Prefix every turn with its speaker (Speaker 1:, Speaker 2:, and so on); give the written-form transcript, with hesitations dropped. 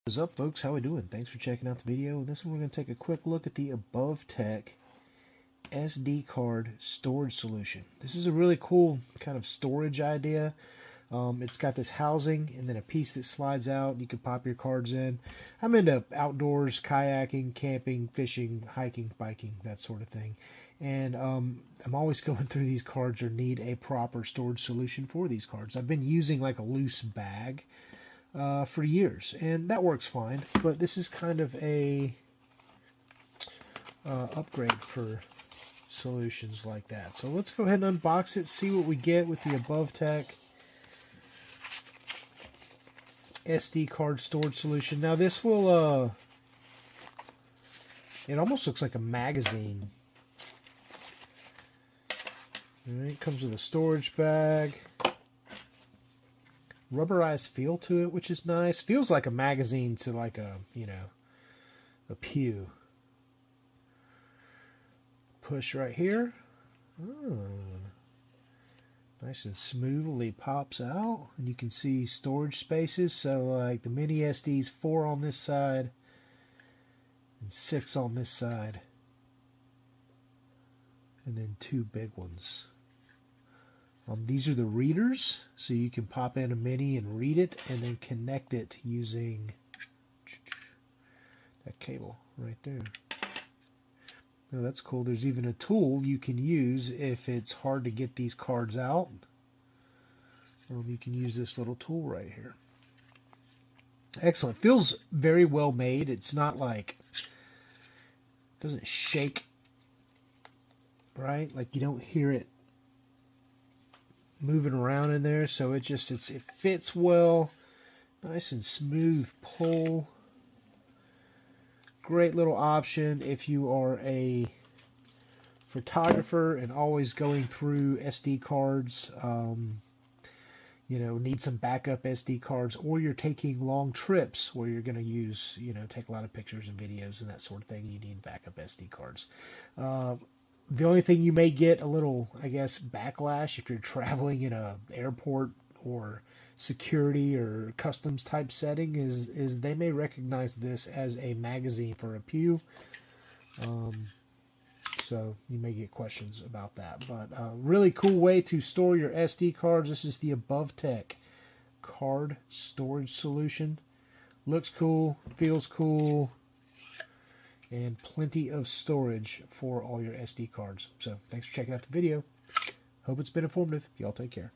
Speaker 1: What's up, folks? How we doing? Thanks for checking out the video. In this one, we're going to take a quick look at the AboveTEK SD card storage solution. This is a really cool kind of storage idea. It's got this housing and then a piece that slides out. You can pop your cards in. I'm into outdoors, kayaking, camping, fishing, hiking, biking, that sort of thing. And I'm always going through these cards or need a proper storage solution for these cards. I've been using like a loose bag for years, and that works fine, but this is kind of a upgrade for solutions like that. So let's go ahead and unbox it, see what we get with the AboveTEK SD card storage solution. Now this will it almost looks like a magazine. Alright, it comes with a storage bag. Rubberized feel to it, which is nice. Feels like a magazine to like a, you know, a pew. Push right here. Oh, nice and smoothly pops out. And you can see storage spaces. So like the mini SD's 4 on this side and 6 on this side. And then 2 big ones. These are the readers, so you can pop in a mini and read it, and then connect it using that cable right there. Now that's cool. There's even a tool you can use if it's hard to get these cards out. You can use this little tool right here. Excellent. Feels very well made. It's not like, doesn't shake, right? Like you don't hear it moving around in there, so it fits well. Nice and smooth pull. Great little option if you are a photographer and always going through SD cards, you know, need some backup SD cards, or you're taking long trips where you're going to use, you know, take a lot of pictures and videos and that sort of thing. You need backup SD cards. The only thing you may get a little, I guess, backlash if you're traveling in a airport or security or customs type setting is they may recognize this as a magazine for a pew. So you may get questions about that. But really cool way to store your SD cards. This is the AboveTEK card storage solution. Looks cool, feels cool, and plenty of storage for all your SD cards. So thanks for checking out the video. Hope it's been informative. Y'all take care.